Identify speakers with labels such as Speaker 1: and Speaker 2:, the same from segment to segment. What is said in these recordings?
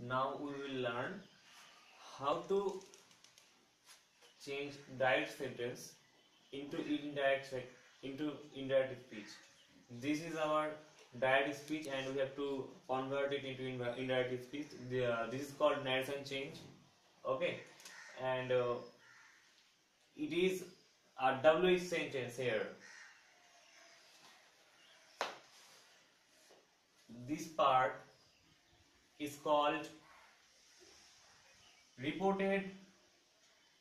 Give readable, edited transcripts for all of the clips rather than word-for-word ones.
Speaker 1: Now we will learn how to change direct sentence into indirect speech. This is our direct speech and we have to convert it into indirect speech. This is called narration change. Okay, and it is a WH sentence here. This part is called reported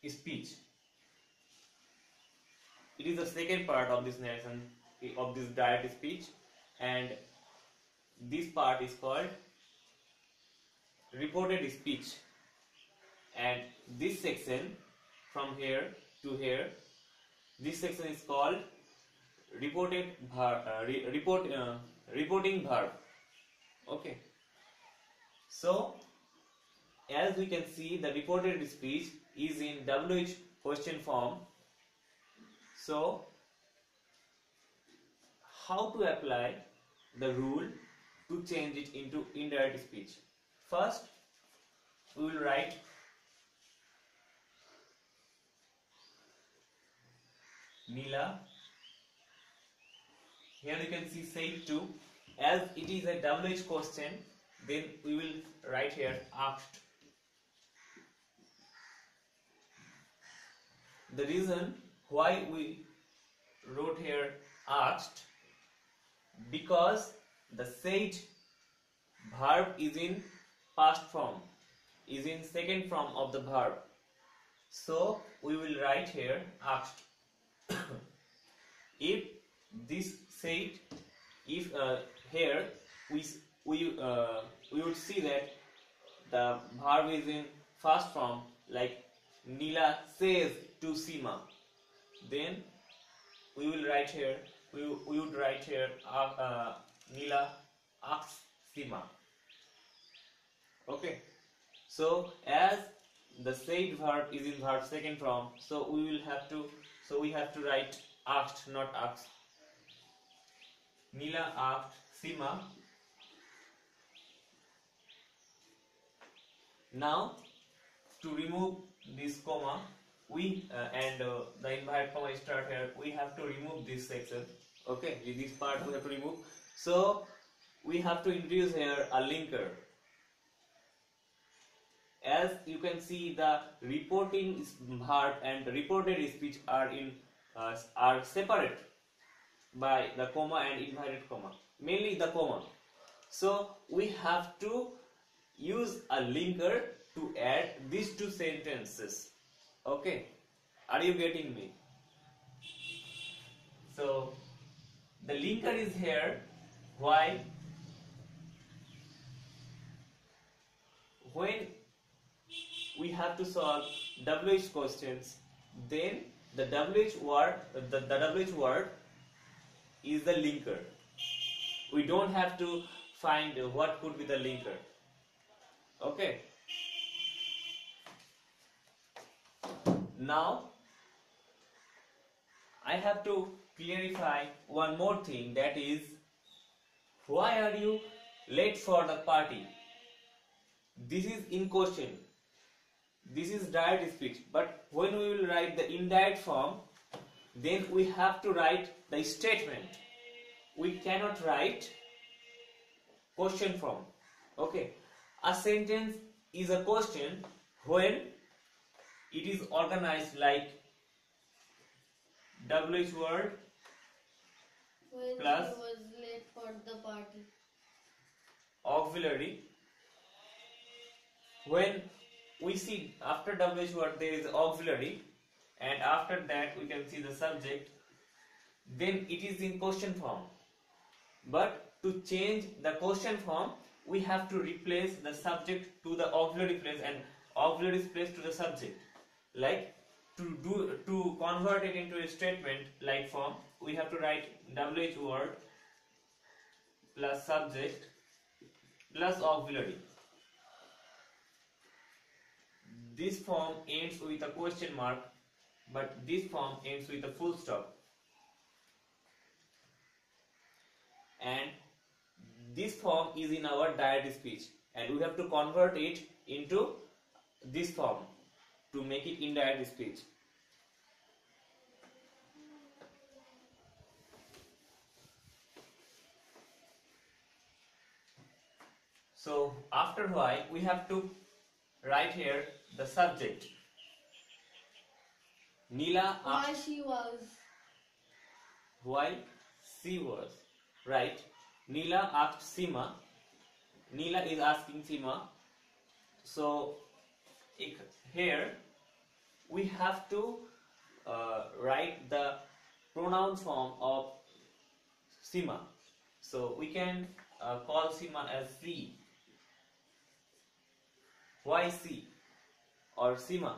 Speaker 1: speech. It is the second part of this narration of this direct speech, and this part is called reported speech. And this section from here to here, this section is called reporting verb. Okay, so as we can see, the reported speech is in WH question form. So how to apply the rule to change it into indirect speech? First, we will write Nila. Here you can see said to. As it is a WH question, then we will write here asked. The reason why we wrote here asked, because the said verb is in past form, is in second form of the verb. So we will write here asked. If this said, if here we would see that the verb is in first form, like Nila says to Sima, then we will write here, we would write here Nila asks Sima. Okay, so as the said verb is in verb second form, so we have to write asked, not asked. Nila asked Sima. Now to remove this comma, we and the inverted comma start here, we have to remove this section. Okay, this part we have to remove. So we have to introduce here a linker. As you can see, the reporting verb and reported speech are separate by the comma and inverted comma, mainly the comma. So we have to use a linker to add these two sentences. Okay, are you getting me? So the linker is here. Why? When we have to solve WH questions, then the WH word is the linker. We don't have to find what could be the linker. Okay. Now I have to clarify one more thing, that is, why are you late for the party? This is in question. This is direct speech, but when we will write the indirect form, then we have to write the statement. We cannot write question form. Okay, a sentence is a question when it is organized like WH word
Speaker 2: when
Speaker 1: plus
Speaker 2: he was late for the party.
Speaker 1: Auxiliary. When we see after WH word there is auxiliary, and after that we can see the subject, then it is in question form. But to change the question form, we have to replace the subject to the auxiliary place and auxiliary place to the subject. Like to convert it into a statement like form, we have to write WH word plus subject plus auxiliary. This form ends with a question mark, but this form ends with a full stop. And this form is in our direct speech. and we have to convert it into this form to make it indirect speech. So after why, we have to write here the subject. Neela
Speaker 2: Why
Speaker 1: asked
Speaker 2: she was.
Speaker 1: why she was. Right. Neela asked Seema. Neela is asking Seema. So here we have to write the pronoun form of Seema. So we can call Seema as she. Why she or Seema?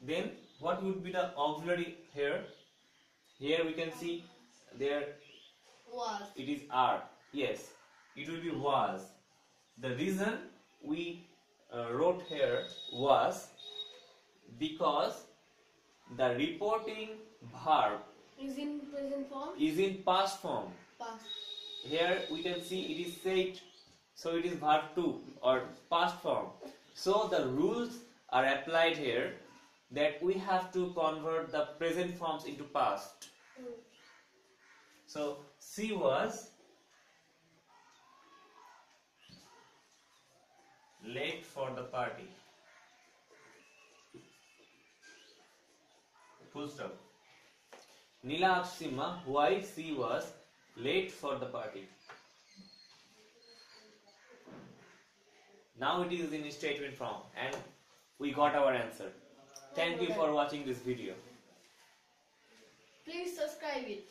Speaker 1: Then what would be the auxiliary here? Here we can see there
Speaker 2: Was.
Speaker 1: it is are. Yes, it will be was. The reason we wrote here was because the reporting verb
Speaker 2: Is in present form.
Speaker 1: is in past form.
Speaker 2: Past.
Speaker 1: Here we can see it is said, so it is verb 2 or past form. So the rules are applied here that we have to convert the present forms into past. So she was late for the party. Full stop. Neela asked Seema why she was late for the party. Now it is in statement form and we got our answer. Thank you for watching this video.
Speaker 2: Please subscribe it.